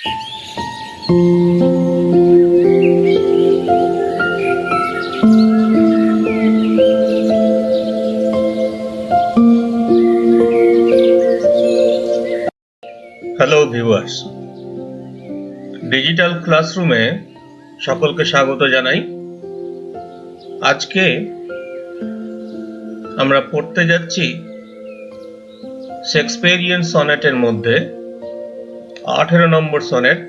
Hello viewers, digital ক্লাসরুমে সকলকে স্বাগত জানাই। আজকে আমরা পড়তে যাচ্ছি শেক্সপিয়ারিয়ান সনেটের মধ্যে 18 নম্বর sonnet,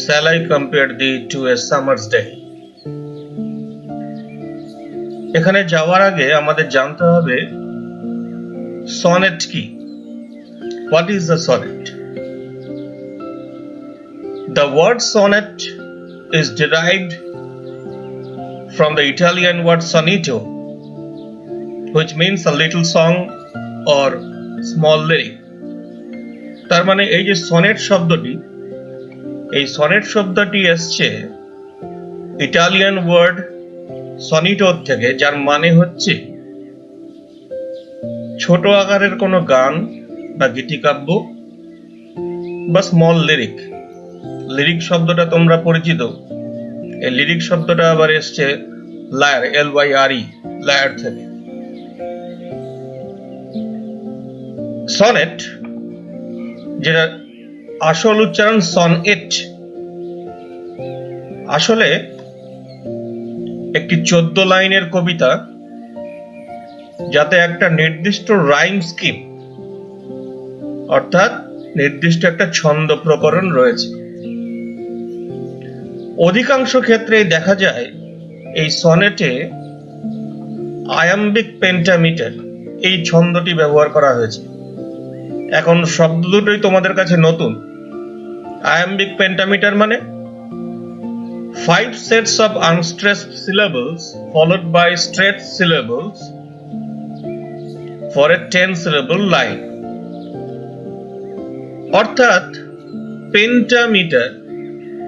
Shall I compare thee to a summer's day। এখানে যাওয়ার আগে আমাদের জানতে হবে সনেট কি। What is the sonnet? The word sonnet is derived from the Italian word sonetto, which means a little song or small lyric। তার মানে এই যে সনেট শব্দটি, এই সনেট শব্দটি এসছে ইটালিয়ান ওয়ার্ড সনিটো থেকে, যার মানে হচ্ছে ছোট আকারের কোনো গান বা গীতিকাব্য বা স্মল লিরিক। লিরিক শব্দটা তোমরা পরিচিত। এই লিরিক শব্দটা আবার এসছে লায়ার, LYRE, লায়ার থেকে। সনেট, যেটা আসল উচ্চারণ সনএট, আসলে একটি 14 লাইনের কবিতা, যাতে একটা নির্দিষ্ট রাইম স্কিম অর্থাৎ নির্দিষ্ট একটা ছন্দ প্রকরণ রয়েছে। অধিকাংশ ক্ষেত্রেই দেখা যায় এই সনেটে আয়াম্বিক পেন্টামিটার, এই ছন্দটি ব্যবহার করা হয়েছে। এখন শব্দ দুটোই তোমাদের কাছে নতুন। আয়াম্বিক পেন্টামিটার মানে 5 sets of unstressed syllables followed by straight syllables for a 10 syllable line। অর্থাৎ পেন্টামিটার,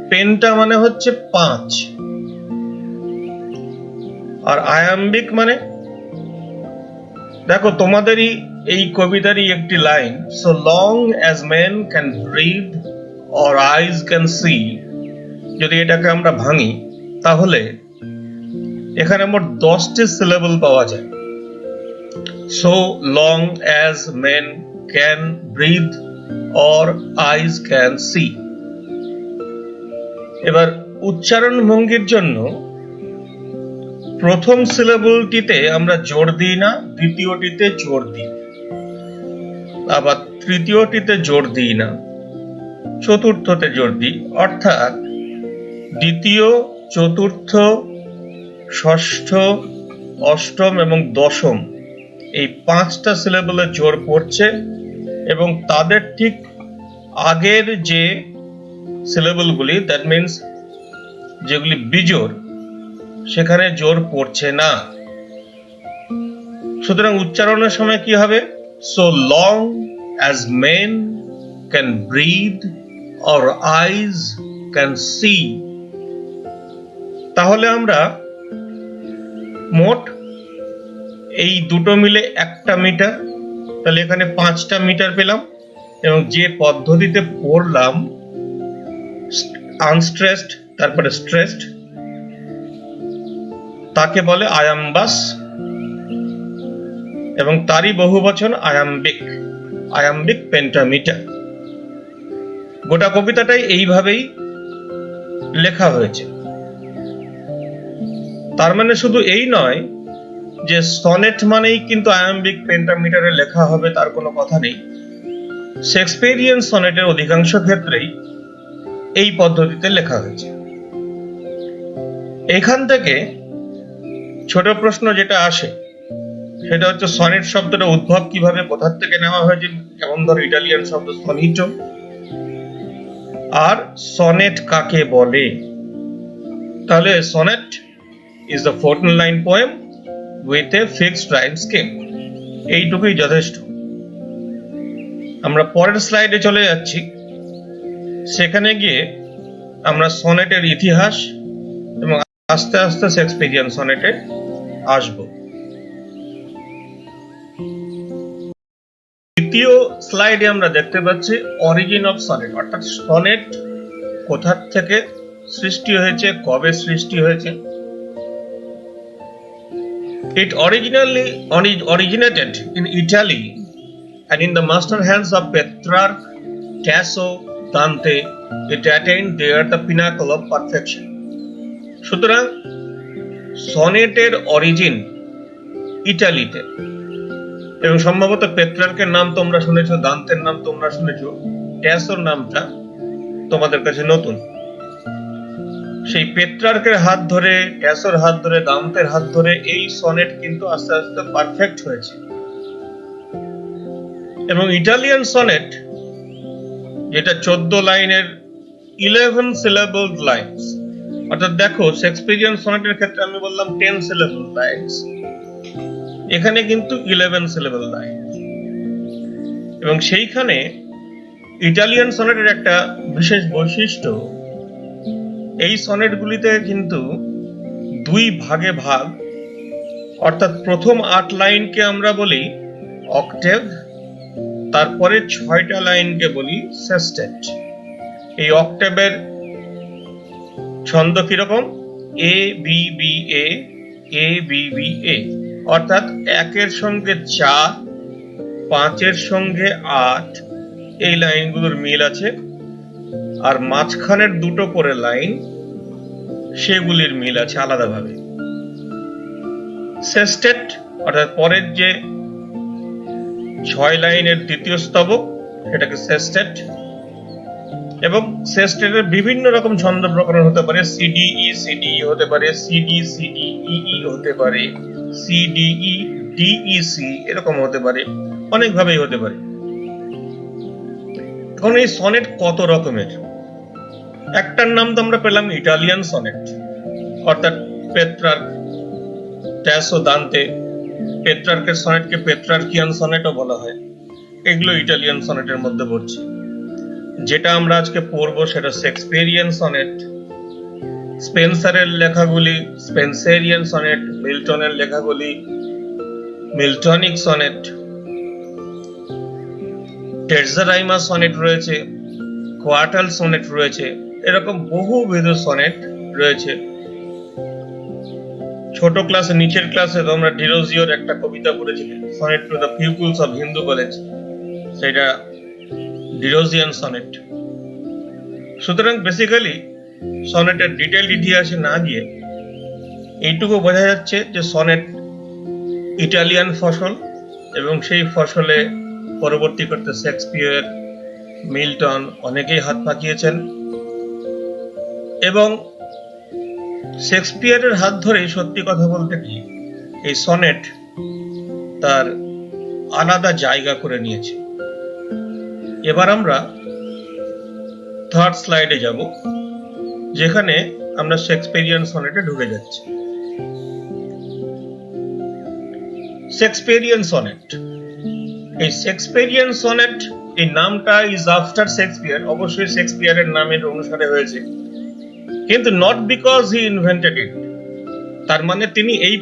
পেন্টা মানে হচ্ছে 5, আর আয়াম্বিক মানে, দেখো তোমাদেরই এই কবিতারই একটি line, so long as men can breathe or eyes can see। যদি এটাকে আমরা ভাঙি তাহলে এখানে মোট 10টি সিলেবল পাওয়া যায়। so long as men can breathe or eyes can see। এবার উচ্চারণ ভঙ্গির জন্য প্রথম সিলেবলটিতে আমরা জোর দিই না, দ্বিতীয়টিতে জোর দিই, আবার তৃতীয়টিতে জোর দিই না, চতুর্থতে জোর দিই। অর্থাৎ দ্বিতীয়, চতুর্থ, ষষ্ঠ, অষ্টম এবং দশম, এই 5টা সিলেবলে জোর পড়ছে, এবং তাদের ঠিক আগের যে সিলেবলগুলি, দ্যাট মিনস যেগুলি বিজোড়, সেখানে জোর পড়ছে না। সুতরাং উচ্চারণের সময় কি হবে? so long as men can breathe or eyes can see। তাহলে আমরা মোট এই দুটো মিলে 1টা মিটার, তাহলে এখানে 5টা মিটার পেলাম। এবং যে পদ্ধতিতে পড়লাম, আনস্ট্রেসড তারপরে স্ট্রেসড, তাকে বলে আয়াম্বাস, এবং তারই বহুবচন আয়াম্বিক, আয়াম্বিক পেন্টামিটার। গোটা কবিতাটাই এইভাবেই লেখা হয়েছে। তার মানে শুধু এই নয় যে সনেট মানেই কিন্তু আয়াম্বিক পেন্টামিটারে লেখা হবে, তার কোনো কথা নেই। শেক্সপিয়ারিয়ান সনেটের অধিকাংশ ক্ষেত্রেই এই পদ্ধতিতে লেখা হয়েছে। এখান থেকে ছোট প্রশ্ন যেটা আসে সেটা হচ্ছে সনেট শব্দটা উদ্ভব কিভাবে, কোথা থেকে নেওয়া হয়েছে। যেমন ধরো ইটালিয়ান শব্দ সনিটো, আর সনেট কাকে বলে। তাহলে sonnet is a 14-line poem with a fixed rhyme scheme। এইটুকুই যথেষ্ট। আমরা পরের স্লাইডে চলে যাচ্ছি। সেখানে গিয়ে আমরা সনেটের ইতিহাস এবং আস্তে আস্তে শেক্সপিয়ারিয়ান সনেটে আসব। দ্বিতীয় স্লাইডে আমরা দেখতে পাচ্ছি অরিজিন অফ সনেট, অর্থাৎ সনেট কোথা থেকে সৃষ্টি হয়েছে, কবে সৃষ্টি হয়েছে। It originated in Italy and in the master hands of Petrarch, Tasso, Dante, it attained there the pinnacle of perfection. সুতরাং সনেটের অরিজিন ইটালিতে, এবং সম্ভবত পেট্রার্কের নাম তোমরা শুনেছো, দান্তের নাম তোমরা শুনেছো, ট্যাসোর নামটা তোমাদের কাছে নতুন। সেই পেট্রার্কের হাত ধরে, ট্যাসোর হাত ধরে, দান্তের হাত ধরে এই সনেট কিন্তু আস্তে আস্তে পারফেক্ট হয়েছে। এবং ইটালিয়ান সনেট, যেটা 14 লাইনের 11 syllable লাইনস, অর্থাৎ দেখো শেক্সপিয়ারিয়ান সনেটের ক্ষেত্রে আমি বললাম 10 syllable লাইনস, এখানে কিন্তু 11 syllable লাইন। এবং সেইখানে ইটালিয়ান সনেটের একটা বিশেষ বৈশিষ্ট্য, এই সনেটগুলিতে কিন্তু 2 ভাগে ভাগ, অর্থাৎ প্রথম 8 লাইনকে আমরা বলি অক্টেভ, তারপরে 6টা লাইনকে বলি সেস্টেট। এই অক্টেভের ছন্দ কিরকম? A B B A, A B B A, অর্থাৎ 1-এর সঙ্গে 4, 5-এর সঙ্গে 8, এই লাইনগুলোর মিল আছে। আর মাঝখানের 2টো করে লাইন, সেগুলির মিল আছে আলাদাভাবে। সেস্টেট অর্থাৎ পরের যে 6 লাইনের দ্বিতীয় স্তবক, সেটাকে সেস্টেট। এবং সেস্টেটের বিভিন্ন রকম ছন্দ প্রকরণ হতে পারে, সিডিই সিডিই হতে পারে, সিডি সিডিই হতে পারে, সিডিই ডিইসি এরকম হতে পারে, অনেকভাবেই হতে পারে। এখন এই সনেট কত রকমের? একটার নাম তো আমরা পেলাম ইটালিয়ান সনেট, অর্থাৎ পেট্রার্ক, ট্যাসো, দান্তে। পেট্রার্কের সনেটকে পেট্রার্কিয়ান সনেটও বলা হয়। এগুলো ইটালিয়ান সনেটের মধ্যে পড়ছে। যেটা আমরা আজকে পড়বো সেটা শেক্সপিয়ারিয়ান সনেট। স্পেন্সারের লেখাগুলি স্পেন্সেরিয়ান সনেট, মিল্টনের লেখাগুলি মিল্টনিক সনেট, টেটজারাইমা সনেট রয়েছে, কোয়ার্টাল সনেট রয়েছে, এরকম বহুবিধ সনেট রয়েছে। ছোট ক্লাসে, নিচের ক্লাসে তোমরা ডিরোজিওর একটা কবিতা পড়েছিলে, sonnet to the pupils of Hindu college, সেটা ডিরোজিয়ান সনেট। সুতরাং বেসিক্যালি সনেটের ডিটেইল ইতিহাসে না গিয়ে এইটুকু বোঝা যাচ্ছে যে সনেট ইটালিয়ান ফসল, এবং সেই ফসলে পরবর্তী করতে শেক্সপিয়ার, মিল্টন অনেকেই হাত পাকিয়েছেন। এবং শেক্সপিয়ারের হাত ধরে সত্যি কথা বলতে কি এই সনেট তার আলাদা জায়গা করে নিয়েছে। এবার আমরা থার্ড স্লাইডে যাব, যেখানে আমরা শেক্সপিয়ারিয়ান সনেটে ঢুকে যাচ্ছি। শেক্সপিয়ারিয়ান সনেট, এই শেক্সপিয়ারিয়ান সনেট, এই নামটা ইজ আফটার শেক্সপিয়ার, অবশ্যই শেক্সপিয়ারের নামের অনুসারে হয়েছে, কিন্তু নট বিকজ হি ইনভেন্টেড ইট, তার মানে তিনি এই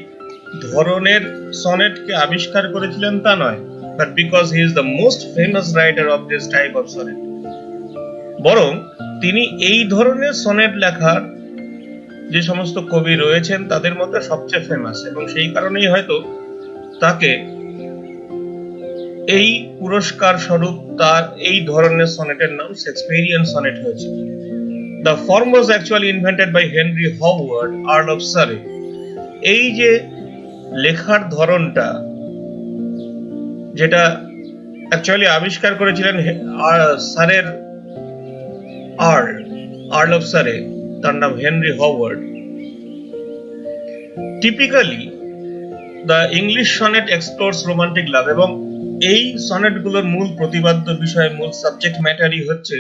ধরনের সনেটকে আবিষ্কার করেছিলেন তা নয়, but because he is the most famous writer of this type of sonnet. বরং তিনি এই ধরনের সনেট লেখার যে সমস্ত কবি রয়েছেন তাদের মধ্যে সবচেয়ে ফেমাস, এবং সেই কারণেই হয়তো তাকে এই পুরস্কার স্বরূপ তার এই ধরনের সনেটের নাম শেক্সপিয়ারিয়ান সনেট হয়েছে। The form was actually invented by Henry Howard, Earl of Surrey. এই যে লেখার ধরনটা, যেটা অ্যাকচুয়ালি আবিষ্কার করেছিলেন সারের আর্ল অফ সারে, তার নাম Henry Howard. Typically the English sonnet explores romantic লাভ, এবং এই সনেটগুলোর মূল প্রতিপাদ্য বিষয়, মূল সাবজেক্ট ম্যাটারই হচ্ছে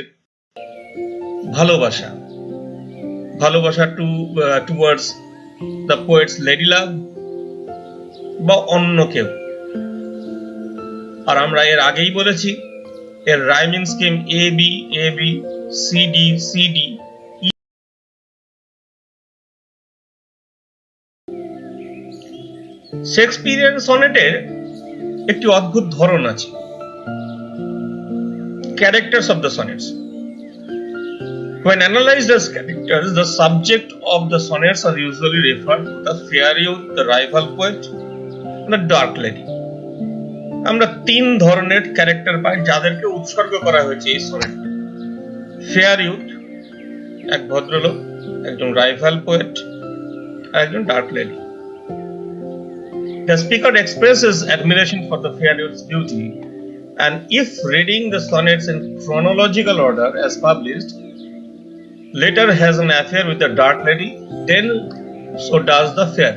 ভালোবাসা, ভালোবাসা towards the poet's lady love বা অন্য কেউ। আর আমরা এর আগেই বলেছি এর rhyming scheme A B A B, C D C D. Shakespearean সনেটের একটি অদ্ভুত ধরন আছে, characters of the sonnets. When analyzed as characters, the subject of the sonnets are usually referred to the fair youth, the rival poet, and the dark lady. আমরা তিন ধরনের character পাই যাদেরকে উৎসর্গ করা হয়েছে এই সনেট। ফেয়ার ইউথ এক ভদ্রলোক, একজন রাইভাল পোয়েট আর একজন dark lady. The speaker expresses admiration for the fair youth's beauty, and if reading the sonnets in chronological order as published, later has an affair with the dark lady, then so does the fair.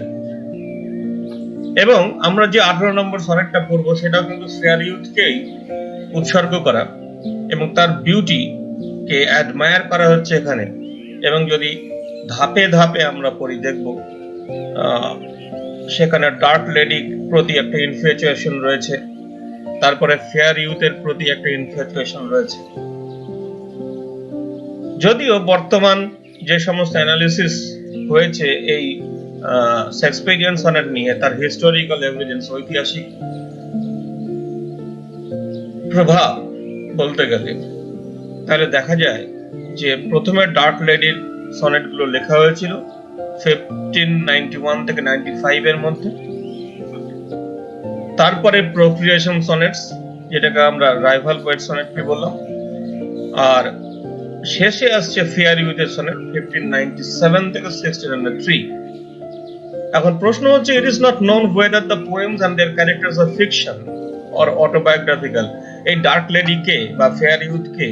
এবং আমরা যে 18 নম্বর সনেটটা পড়বো সেটাও কিন্তু fair ইউথকেই উৎসর্গ করা এবং তার বিউটি কে অ্যাডমায়ার করা হচ্ছে এখানে। এবং যদি ধাপে ধাপে আমরা পড়ি দেখব সেখানে ডার্ক লেডির প্রতি একটা ইনফ্যাচুয়েশন রয়েছে, তারপরে ফেয়ার ইউথের প্রতি একটা ইনফ্যাচুয়েশন রয়েছে। যদিও বর্তমান যে সমস্ত অ্যানালিসিস হয়েছে এই শেক্সপিয়ারিয়ান সনেট নিয়ে, তার হিস্টোরিক্যাল এভিডেন্স, ঐতিহাসিক প্রভাব বলতে গেলে, তাহলে দেখা যায় যে প্রথমে ডার্ক লেডির সনেটগুলো লেখা হয়েছিল 1591 থেকে 95 এর মধ্যে, তারপরে প্রোক্রিয়েশন সনেটস যেটাকে আমরা রাইভাল পোয়েট সনেটকে বললাম, আর শেষে আসছে ফেয়ার ইউথের সনেট 1597 থেকে 1603। এখন প্রশ্ন হচ্ছে, it is not known whether the poems and their characters are fiction or autobiographical. এই ডার্ক লেডি কে বা ফেয়ার ইউথ কে,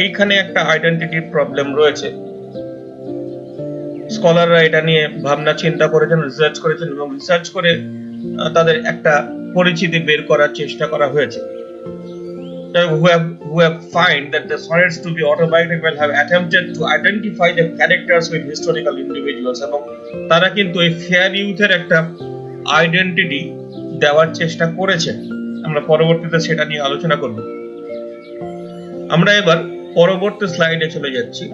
এইখানে একটা আইডেন্টিটি প্রবলেম রয়েছে। স্কলাররা এটা নিয়ে ভাবনা চিন্তা করেছেন, রিসার্চ করেছেন এবং রিসার্চ করে তাদের একটা পরিচিতি বের করার চেষ্টা করা হয়েছে। who have find that the sonnets to be autobiographical have attempted to identify the characters with historical individuals, এবং তারা কিন্তু এই ফেয়ার ইউথের একটা আইডেন্টিটি দেওয়ার চেষ্টা করেছে। আমরা পরবর্তীতে সেটা নিয়ে আলোচনা করব। আমরা এবার পরবর্তী স্লাইডে চলে যাচ্ছি,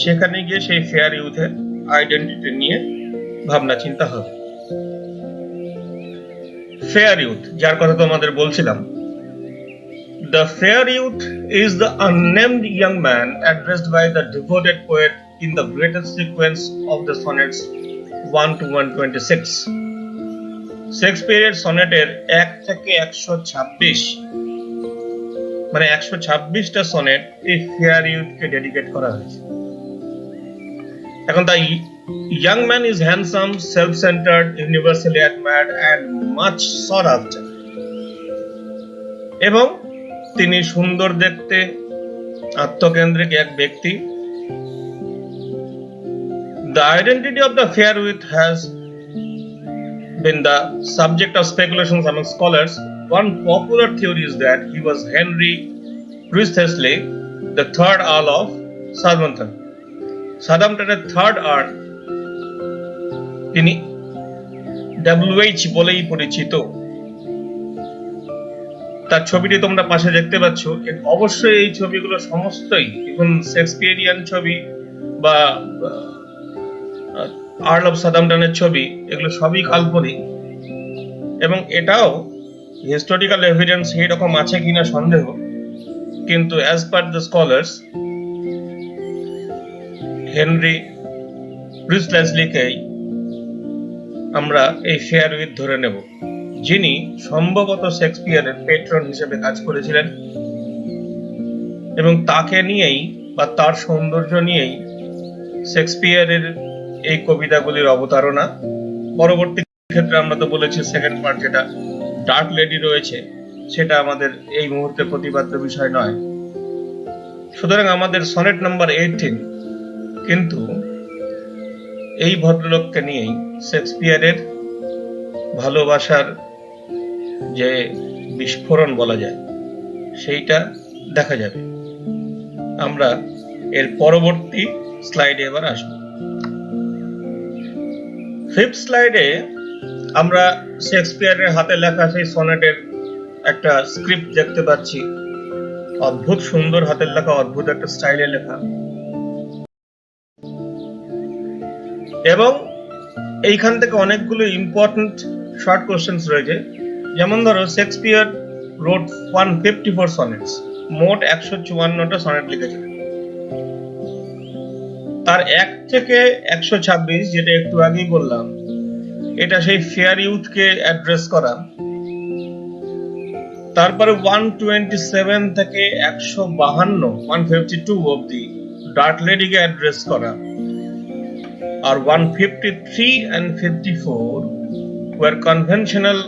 সেখানে গিয়ে সেই ফেয়ার ইউথের আইডেন্টিটি নিয়ে ভাবনা চিন্তা হবে। ফেয়ার ইউথ, যার কথা তো আমাদের বলছিলাম, the fair youth is the unnamed young man addressed by the devoted poet in the greatest sequence of the sonnets 1 to 126. শেক্সপিয়ারের সনেটের 1 থেকে 126, মানে 126টা সনেট এই ফেয়ার ইউথকে ডেডিকেট করা হয়েছে। এখন তাই young man is handsome, self-centered, universally admired and much sought after, এবং তিনি সুন্দর দেখতে, আত্মকেন্দ্রিক এক ব্যক্তি। The identity of the fair youth has been the subject of speculations among scholars. One popular theory is that he was Henry Wriothesley, the third Earl of Southampton. সাদামটনের third earl, তিনি WH বলেই পরিচিত। তার ছবিটি তোমরা পাশে দেখতে পাচ্ছ। অবশ্যই এই ছবিগুলো সমস্তই এখন শেক্সপিয়ারিয়ান ছবি বা আর্ল অফ সাদামটনের ছবি, এগুলো সবই কাল্পনিক এবং এটাও হিস্টোরিক্যাল এভিডেন্স এইরকম আছে কিনা সন্দেহ। কিন্তু as per the scholars, Henry ব্রিসলেসলিকেই আমরা এই ফেয়ার ইউথ ধরে নেব, যিনি সম্ভবত শেক্সপিয়ারের পেট্রন হিসেবে কাজ করেছিলেন এবং তাকে নিয়েই বা তার সৌন্দর্য নিয়েই শেক্সপিয়ারের এই কবিতাগুলির অবতারণা। পরবর্তী ক্ষেত্রে আমরা তো বলেছি সেকেন্ড পার্ট যেটা ডার্ক লেডি রয়েছে সেটা আমাদের এই মুহূর্তে প্রতিপাদ্য বিষয় নয়। সুতরাং আমাদের সনেট নাম্বার 18 কিন্তু এই ভদ্রলোককে নিয়েই শেক্সপিয়ারের ভালোবাসার যে বিস্ফোরণ বলা যায় সেইটা দেখা যাবে। আমরা এর পরবর্তী স্লাইডে এবার আসব। ফিফথ স্লাইডে আমরা শেক্সপিয়ারের হাতে লেখা সেই সনেটের একটা স্ক্রিপ্ট দেখতে পাচ্ছি। অদ্ভুত সুন্দর হাতের লেখা, অদ্ভুত একটা স্টাইলে লেখা, এবং এইখান থেকে অনেকগুলো ইম্পর্টেন্ট শর্ট কোশ্চেন্স রয়েছে। যেমন ধরো, শেক্সপিয়ার wrote 154 sonnets. মোট 154টা সনেট লিখেছিলেন। তার 1 থেকে 126, যেটা একটু আগেই বললাম, এটা সেই ফেয়ার ইউথকে অ্যাড্রেস করা। তারপরে 127 থেকে 152 অবধি ডার্ক লেডিকে অ্যাড্রেস করা। আর 153 and 54 were conventional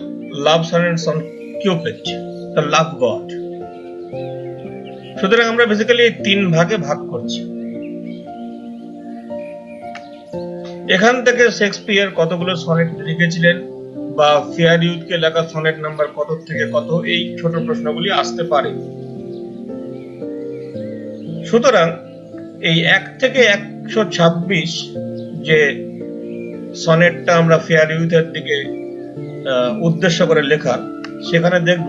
love sonnets on Cupid, the love god. সুতরাং আমরা বেসিক্যালি এই 3 ভাগে ভাগ করছি। এখান থেকে শেক্সপিয়ার কতগুলো সনেট লিখেছিলেন বা ফেয়ার ইউথকে লেখা সনেট নাম্বার কত থেকে কত, এই ছোট প্রশ্নগুলি আসতে পারে। সুতরাং এই 1 থেকে 126 যে সনেটটা আমরা ফেয়ার ইউথের দিকে উদ্দেশ্য করে লেখা, সেখানে দেখব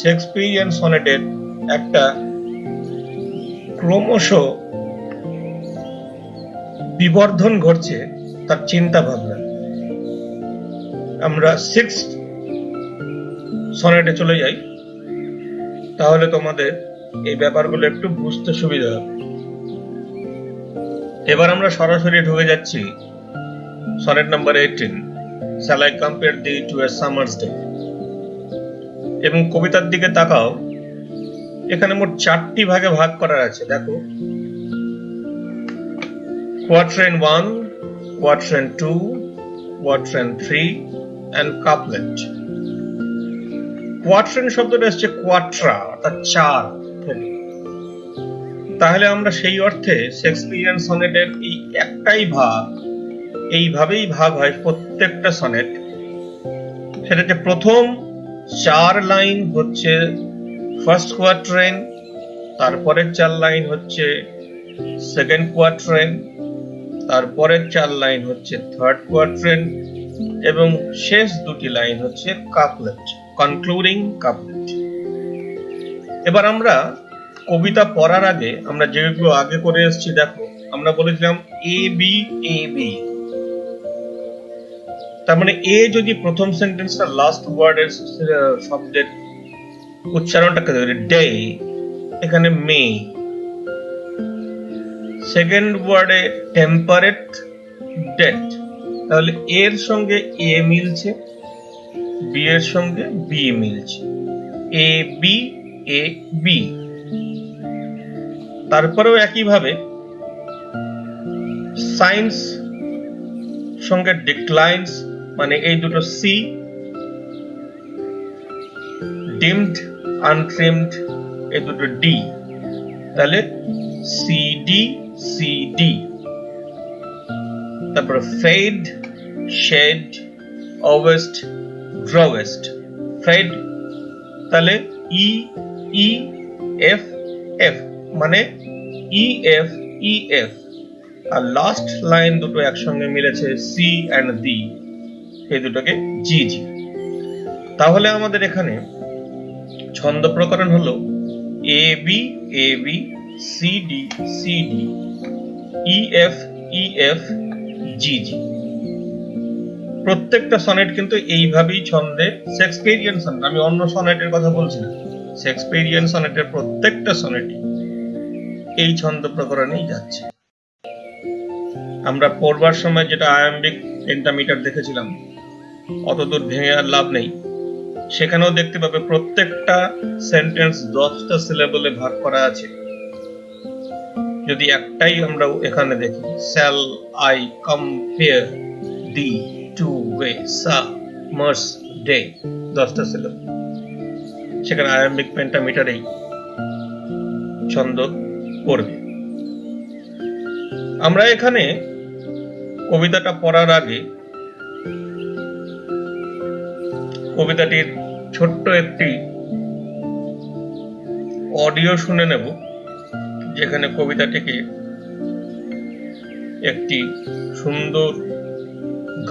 শেক্সপিয়ারিয়ান সনেটের একটা ক্রমশ বিবর্ধন ঘটছে তার চিন্তা ভাবনা। আমরা 6th সনেটে চলে যাই, তাহলে তোমাদের এই ব্যাপারগুলো একটু বুঝতে সুবিধা হবে। এবার আমরা সরাসরি ঢুকে যাচ্ছি sonnet number 18, Shall I compare thee to a summer's day? এবং কবিতার দিকে তাকাও, এখানে মোট 4টি ভাগে ভাগ করা আছে। দেখো, quatrain 1, quatrain 2, quatrain 3 and couplet. quatrain শব্দটা এসেছে quatra, অর্থাৎ 4 থেকে। তাহলে আমরা সেই অর্থে শেক্সপিয়ারিয়ান সনেটের এই একটাই ভাগ, এইভাবেই ভাগ হয় প্রত্যেকটা সনেট। সেটা যে প্রথম 4 লাইন হচ্ছে ফার্স্ট কোয়াট্রেন, তারপরের 4 লাইন হচ্ছে সেকেন্ড কোয়াট্রেন, তারপরের 4 লাইন হচ্ছে থার্ড কোয়াট্রেন, এবং শেষ 2টি লাইন হচ্ছে কাপলেট, কনক্লুডিং কাপলেট। এবার আমরা কবিতা পড়ার আগে আমরা যেগুলো আগে করে এসেছি, দেখো আমরা বলেছিলাম এ বি এ বি, তার মানে এ যদি প্রথম সেন্টেন্সটা লাস্ট ওয়ার্ডের শব্দের উচ্চারণটাকে ধরে ডে, এখানে মে। সেকেন্ড ওয়ার্ডে টেম্পারেট, ডেট, তাহলে এর সঙ্গে এ মিলছে, বি এর সঙ্গে বি মিলছে, এ বি এ বি। তারপরেও একইভাবে সাইন্স সঙ্গে ডিক্লাইন্স, মানে এই দুটো সি, ডিমড আনট্রিমড এই দুটো ডি, তাহলে সি ডি সি ডি। তারপরে ফেড, শেড, ওয়েস্ট, ড্রওয়েস্ট। ফেড তাহলে ই ই এফ এফ, মানে ই এফ ই এফ। আর লাস্ট লাইন দুটো একসঙ্গে মিলেছে সি অ্যান্ড ডি, এই দুটোকে জি জি। তাহলে আমাদের এখানে ছন্দ প্রকরণ হলো A B A B, C D C D, E F E F, G G. প্রত্যেকটা সনেট কিন্তু এইভাবেই ছন্দে, শেক্সপিয়ারিয়ান সনেট, আমি অন্য সনেটের কথা বলছি না, শেক্সপিয়ারিয়ান সনেটের প্রত্যেকটা সনেটই এই ছন্দ প্রকরণেই যাচ্ছে। আমরা পড়বার সময় যেটা আয়াম্বিক পেন্টামিটার দেখেছিলাম, অতদূর ভেঙে আর লাভ নেই। সেখানেও দেখতে পাবে প্রত্যেকটা সেন্টেন্স 10টা সিলেবলে ভাগ করা আছে। যদি একটাই আমরা এখানে দেখি, shall I compare thee to a summer's day, 10টা সিলেবল, সেখানে আয়াম্বিক পেন্টামিটারেই ছন্দ পড়বে। আমরা এখানে কবিতাটা পড়ার আগে কবিতাটির ছোট্ট একটি অডিও শুনে নেব, যেখানে কবিতাটিকে একটি সুন্দর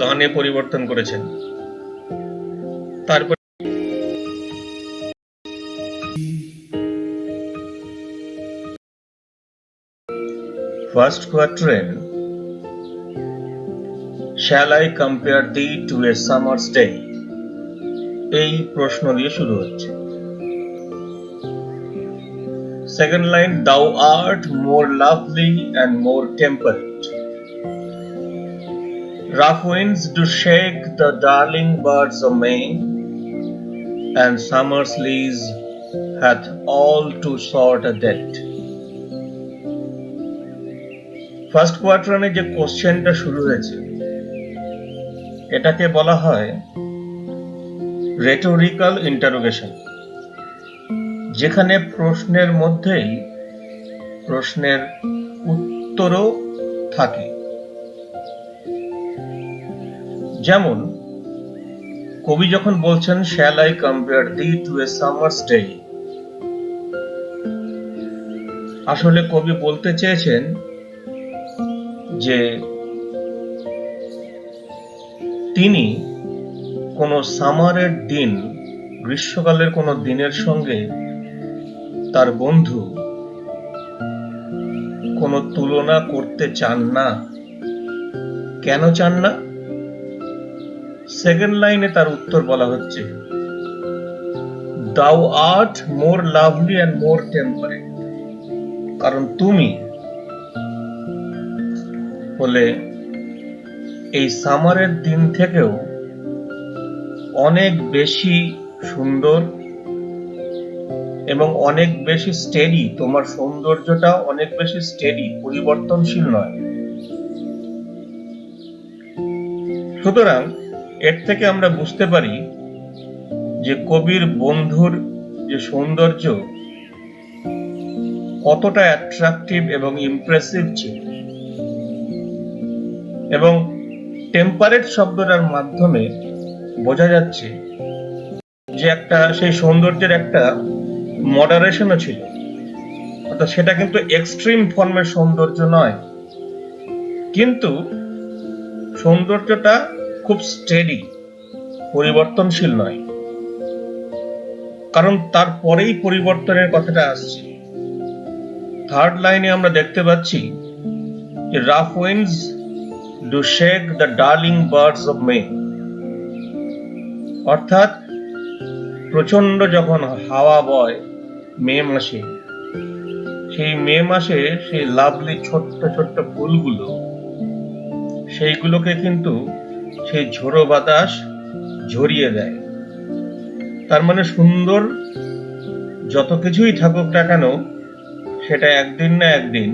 গানে পরিবর্তন করেছেন। তারপর first quatrain, shall I compare thee to a summer's day, এই প্রশ্ন দিয়ে শুরু হচ্ছে। Second line, thou art more lovely and more temperate. Rough winds do shake the darling birds of May, and summer's lease hath all too short a debt. First কোয়ার্টারে যে কোশ্চেনটা শুরু হয়েছে এটাকে বলা হয় রেটোরিক্যাল ইন্টারোগেশন, যেখানে প্রশ্নের মধ্যেই প্রশ্নের উত্তরও থাকে। যেমন কবি যখন বলছেন shall I compare thee to a summer's day, আসলে কবি বলতে চেয়েছেন যে তিনি কোনো সামারের দিন, গ্রীষ্মকালের কোনো দিনের সঙ্গে তার বন্ধু কোনো তুলনা করতে চান না। কেন চান না? সেকেন্ড লাইনে তার উত্তর বলা হচ্ছে, দাউ art more lovely and more temperate, কারণ তুমি হলে এই সামারের দিন থেকেও অনেক বেশি সুন্দর এবং অনেক বেশি স্টেডি। তোমার সৌন্দর্যটা অনেক বেশি স্টেডি, পরিবর্তনশীল নয়। সুতরাং এর থেকে আমরা বুঝতে পারি যে কবির বন্ধুর যে সৌন্দর্য কতটা অ্যাট্রাকটিভ এবং ইমপ্রেসিভ ছিল, এবং টেম্পারেট শব্দটার মাধ্যমে বোঝা যাচ্ছে যে একটা সেই সৌন্দর্যের একটা মডারেশনও ছিল, অর্থাৎ সেটা কিন্তু এক্সট্রিম ফর্মের সৌন্দর্য নয়, কিন্তু সৌন্দর্যটা খুব স্টেডি, পরিবর্তনশীল নয়। কারণ তারপরেই পরিবর্তনের কথাটা আসছে। থার্ড লাইনে আমরা দেখতে পাচ্ছি যে rough winds do shake the darling birds of May, অর্থাৎ প্রচন্ড যখন হাওয়া বয় মে মাসে, সেই মে মাসে সেই লাভলি ছোট্ট ছোট্ট ফুলগুলো, সেইগুলোকে কিন্তু সেই ঝোড়ো বাতাস ঝরিয়ে দেয়। তার মানে সুন্দর যত কিছুই থাকুক না কেন, সেটা একদিন না একদিন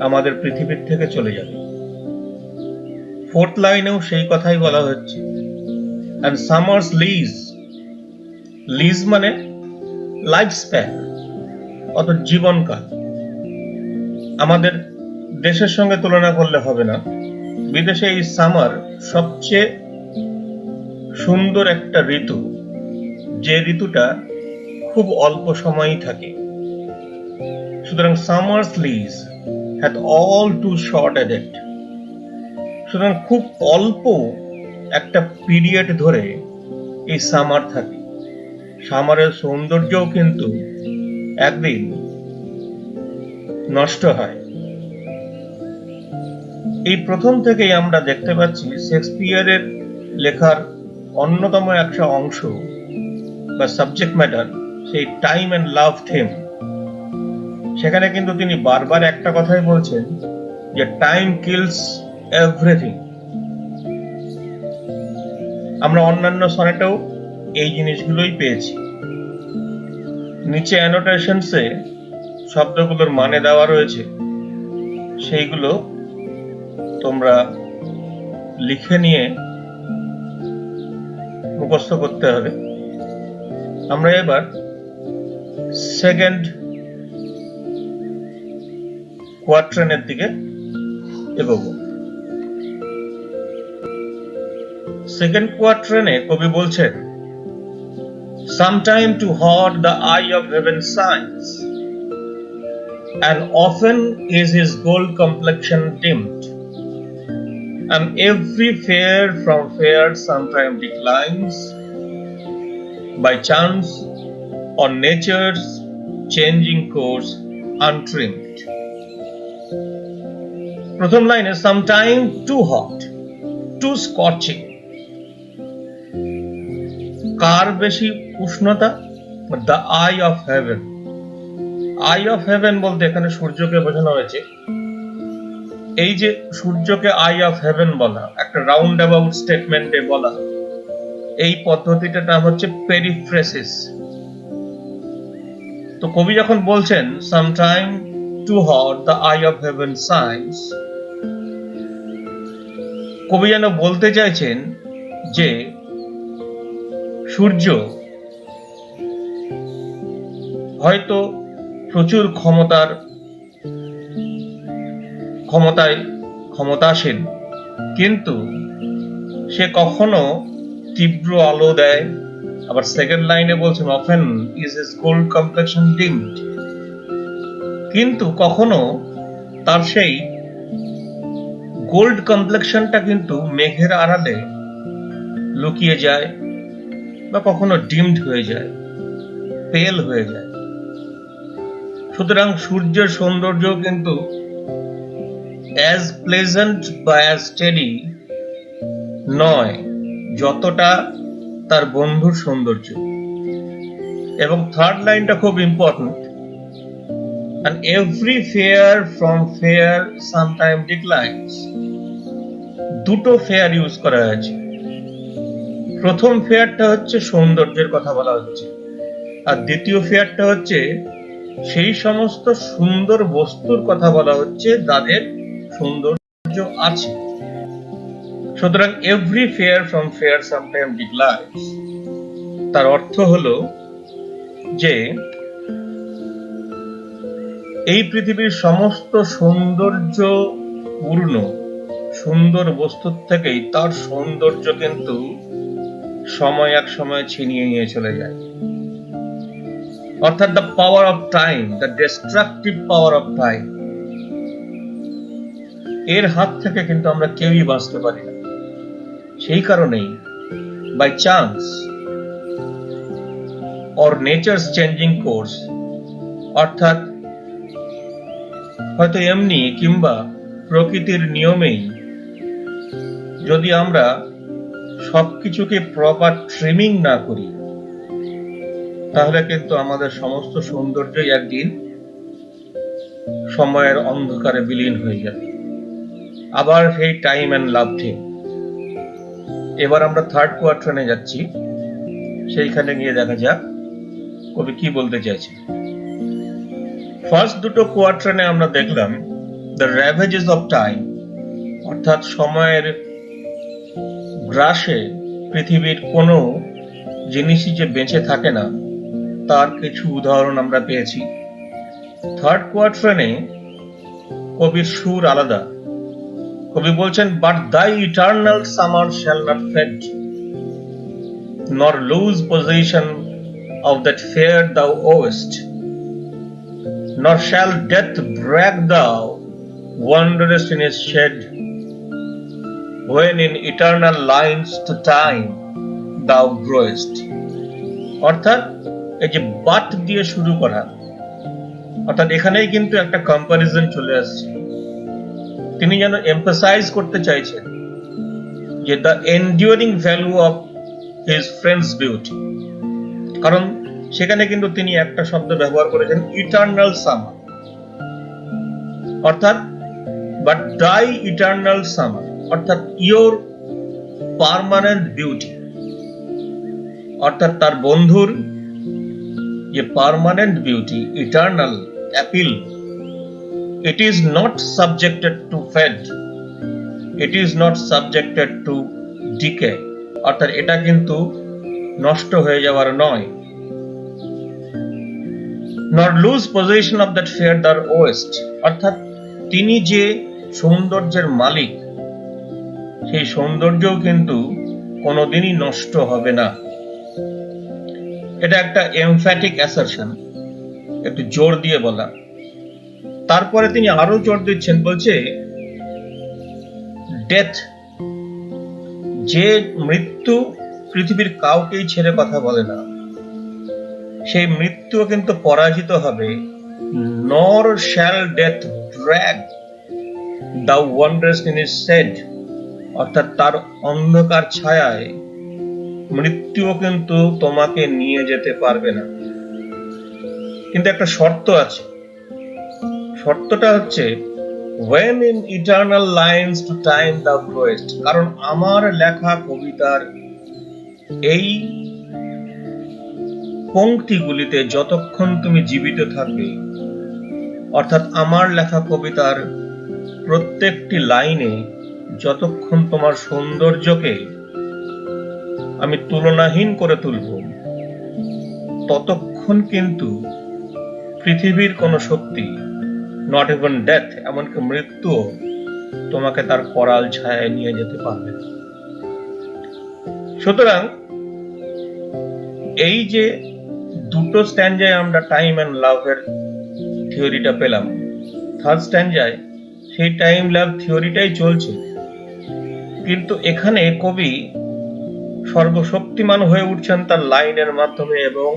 আমাদের পৃথিবীর থেকে চলে যাবে। ফোর্থ লাইনেও সেই কথাই বলা হচ্ছে, and summer's lease মানে লাইফ স্প্যান, অর্থাৎ জীবনকাল। আমাদের দেশের সঙ্গে তুলনা করলে হবে না, বিদেশে এই সামার সবচেয়ে সুন্দর একটা ঋতু, যে ঋতুটা খুব অল্প সময়ই থাকে। সুতরাং summer's lease hath all too short a date, সুতরাং খুব অল্প একটা পিরিয়ড ধরে এই সামার থাকে। সামারের সৌন্দর্যও কিন্তু একদিন নষ্ট হয়। এই প্রথম থেকেই আমরা দেখতে পাচ্ছি শেক্সপিয়ারের লেখার অন্যতম একটা অংশ বা সাবজেক্ট ম্যাটার, সেই টাইম অ্যান্ড লাভ থিম। সেখানে কিন্তু তিনি বারবার একটা কথাই বলছেন যে টাইম কিলস এভরিথিং। আমরা অন্যান্য সনেটেও এই জিনিসগুলোই পেয়েছি। নিচে অ্যানোটেশনসে শব্দগুলোর মানে দেওয়া রয়েছে, সেইগুলো তোমরা লিখে নিয়ে মুখস্থ করতে হবে। আমরা এবার সেকেন্ড কোয়াট্রেনের দিকে এগোবো। সেকেন্ড কোয়াট্রেনে কবি বলছেন, sometime too hot the eye of heaven shines, and often is his gold complexion dimmed, and every fair from fair sometime declines, by chance or nature's changing course untrimmed. প্রথম লাইনে sometime too hot, too scorching, কার বেশি উষ্ণতা? The eye of haven, I of haven বলতে এখানে সূর্যকে বোঝানো হয়েছে। এই যে সূর্যকে আই অফ হেভেন বলা, একটা রাউন্ড অ্যাবাউট স্টেটমেন্টে বলা, এই পদ্ধতিটার নাম হচ্ছে পেরিফ্রেসিস। তো কবি যখন বলছেন sometime too hot the eye of heaven shines, কবি যেন বলতে চাইছেন যে সূর্য হয়তো প্রচুর ক্ষমতাশীল, কিন্তু সে কখনো তীব্র আলো দেয়। আবার সেকেন্ড লাইনে বলছেন often is his gold complexion deemed, কিন্তু কখনো তার সেই গোল্ড কমপ্লেকশনটা কিন্তু মেঘের আড়ালে লুকিয়ে যায়, বা কখনো ডিমড হয়ে যায়, পেল হয়ে যায়। সুতরাং সূর্যের সৌন্দর্য কিন্তু অ্যাজ প্লেজেন্ট বা অ্যাজ স্টেডি নয় যতটা তার বন্ধুর সৌন্দর্য। এবং থার্ড লাইনটা খুব important, and every fair from fair sometime declines। দুটো ফেয়ার ইউজ করা হয়েছে। প্রথম ফেয়ারটা হচ্ছে সৌন্দর্যের কথা বলা হচ্ছে, আর দ্বিতীয় ফেয়ারটা হচ্ছে সেই সমস্ত সুন্দর বস্তুর কথা বলা হচ্ছে যাদের সৌন্দর্য আছে। সুতরাং every fair from fair sometime declines, তার অর্থ হলো যে এই পৃথিবীর সমস্ত সৌন্দর্যপূর্ণ সুন্দর বস্তুর থেকেই তার সৌন্দর্য কিন্তু সময় এক সময় ছিনিয়ে নিয়ে চলে যায়। অর্থাৎ the power of time, the destructive power of time, এর হাত থেকে কিন্তু আমরা কেউই বাঁচতে পারি না। সেই কারণেই by chance or nature's changing course, অর্থাৎ হয়তো এমনি কিংবা প্রকৃতির নিয়মেই যদি আমরা সবকিছুকে প্রপার ট্রিমিং না করি, তাহলে কিন্তু আমাদের সমস্ত সৌন্দর্যই একদিন সময়ের অন্ধকারে বিলীন হয়ে যাবে। আবার সেই টাইম অ্যান্ড লাভ থিং। এবার আমরা থার্ড কোয়ার্টারে যাচ্ছি, সেইখানে গিয়ে দেখা যাক কবি কি বলতে চাইছে। ফার্স্ট দুটো কোয়ার্টারে আমরা দেখলাম দ্য র্যাভেজেস অফ টাইম, অর্থাৎ সময়ের গ্রাসে পৃথিবীর কোনো জিনিসই যে বেঁচে থাকে না, তার কিছু উদাহরণ আমরা পেয়েছি। থার্ড কোয়ার্টারে কবির সুর আলাদা। কবি বলছেন but thy eternal summer shall not fade, nor lose possession of that fair thou owest, nor shall death brag thou wanderest in his shed, when in eternal lines to time thou growest। অর্থাৎ এই যে but দিয়ে শুরু করা, অর্থাৎ এখানেই কিন্তু একটা কম্পারিজন চলে আসছে। তিনি যেন এমফাসাইজ করতে চাইছেন যে the enduring value of his friend's beauty, কারণ সেখানে কিন্তু তিনি একটা শব্দ ব্যবহার করেছেন ইটার্নাল সামার, অর্থাৎ বাট দাই ইটার্নাল সামার, অর্থাৎ ইয়োর পার্মানেন্ট বিউটি, অর্থাৎ তার বন্ধুর যে permanent beauty, eternal appeal, it is not subjected to fade, it is not subjected to decay, অর্থাৎ এটা কিন্তু নষ্ট হয়ে যাওয়ার নয়। Not lose possession of that fair the owest, অর্থাৎ তিনি যে সৌন্দর্যের মালিক, সেই সৌন্দর্যও কিন্তু কোনোদিনই নষ্ট হবে না। এটা একটা এমফ্যাটিক অ্যাসারশন, একটু জোর দিয়ে বলা। তারপরে তিনি আরো জোর দিচ্ছেন, বলছে ডেথ, যে মৃত্যু পৃথিবীর কাউকেই ছেড়ে কথা বলে না, সেই মৃত্যু কিন্তু পরাজিত হবে। নর শ্যাল ডেথ ড্র্যাগ দাও ওয়ান্ডারস্ট ইন হিজ শেড, অর্থাৎ তার অন্ধকার ছায়ায় মৃত্যুও কিন্তু তোমাকে নিয়ে যেতে পারবে না। কিন্তু একটা শর্ত আছে, শর্তটা হচ্ছে when in eternal lines to time thou growest, কারণ আমার লেখা কবিতার এই পংক্তিগুলিতে যতক্ষণ তুমি জীবিত থাকবে, অর্থাৎ আমার লেখা কবিতার প্রত্যেকটি লাইনে যতক্ষণ তোমার সৌন্দর্যকে আমি তুলনাহীন করে তুলব, ততক্ষণ কিন্তু পৃথিবীর কোনো শক্তি, নট ইভেন ডেথ, এমনকি মৃত্যুও তোমাকে তার করাল ছায়ায় নিয়ে যেতে পারবে না। সুতরাং এই যে দুটো স্ট্যান্ডায় আমরা টাইম অ্যান্ড লাভের থিওরিটা পেলাম, থার্ড স্ট্যান্ডায় সেই টাইম লাভ থিওরিটাই চলছে, কিন্তু এখানে কবি সর্বশক্তিমান হয়ে উঠছেন তার লাইনের মাধ্যমে এবং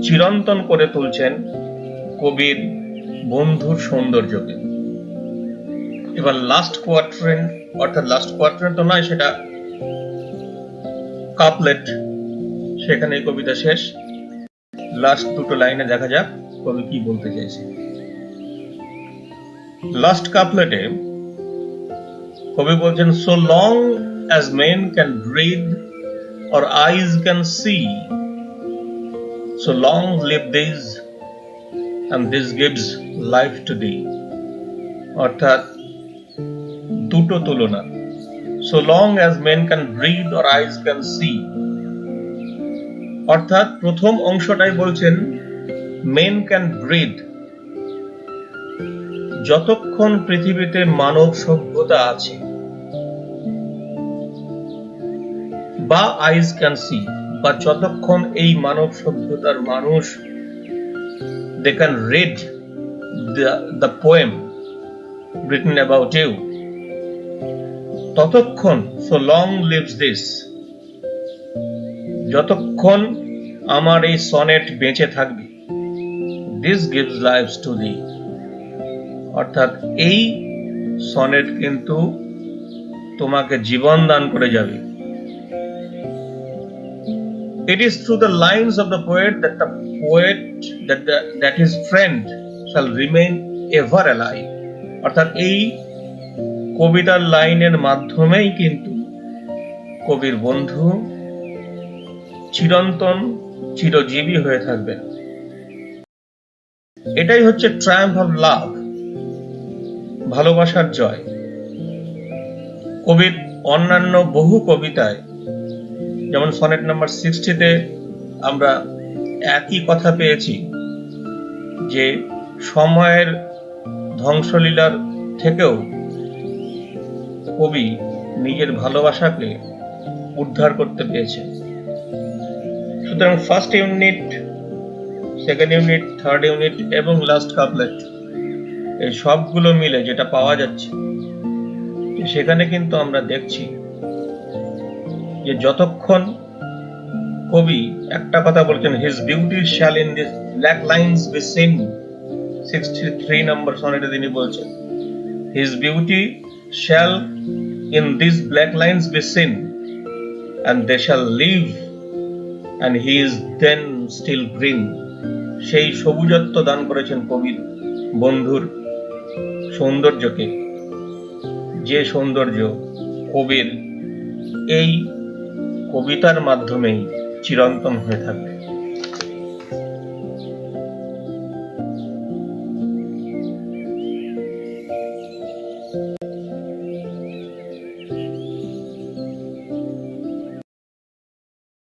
চিরন্তন করে তুলছেন কবির বন্ধুর সৌন্দর্যকে। এবার লাস্ট কোয়ার্ট্রেন, অর্থাৎ লাস্ট কোয়ার্ট্রেন তো নয়, সেটা কাপলেট, সেখানে কবিতা শেষ। লাস্ট দুটো লাইনে দেখা যাক কবি কি বলতে চাইছে। লাস্ট কাপলেটে কবি বলছেন, so long as men can breathe or eyes can see, so long live these and this gives life to thee। অর্থাৎ দুটো তুলনা, so long as men can breathe or eyes can see, অর্থাৎ প্রথম অংশটাই বলছেন men can breathe, যতক্ষণ পৃথিবীতে মানব সভ্যতা আছে, বা eyes can see, বা যতক্ষণ এই মানব সভ্যতার মানুষ they can read the poem written about you, ততক্ষণ so long lives this, যতক্ষণ আমার এই সনেট বেঁচে থাকবে, this gives lives to thee, অর্থাৎ এই সনেট কিন্তু তোমাকে জীবন দান করে যাবে। It is through the lines of the poet that his friend shall remain ever alive, অর্থাৎ এই কবিতার লাইনের মাধ্যমেই কিন্তু কবির বন্ধু চিরন্তন চিরজীবী হয়ে থাকবেন। এটাই হচ্ছে ট্রায়াম্ফ অফ লাভ, ভালোবাসার জয়। কবির অন্যান্য বহু কবিতায়, যেমন সনেট নাম্বার 60-তে আমরা একই কথা পেয়েছি, যে সময়ের ধ্বংসলীলার থেকেও কবি নিজের ভালোবাসাকে উদ্ধার করতে পেরেছেন। সুতরাং first unit, second unit, third unit এবং লাস্ট কাপলেট, এই সবগুলো মিলে যেটা পাওয়া যাচ্ছে, সেখানে কিন্তু আমরা দেখছি যে যতক্ষণ কবি একটা কথা বলছেন, his beauty shall in these black lines be seen, 63 নম্বর সনেটে তিনি বলছেন, his beauty shall in these black lines be seen and they shall live and he is then still green। সেই সবুজত্ব দান করেছেন কবির বন্ধুর সৌন্দর্যকে, যে সৌন্দর্য কবির এই কবিতার মাধ্যমেই চিরন্তন হয়ে থাকবে।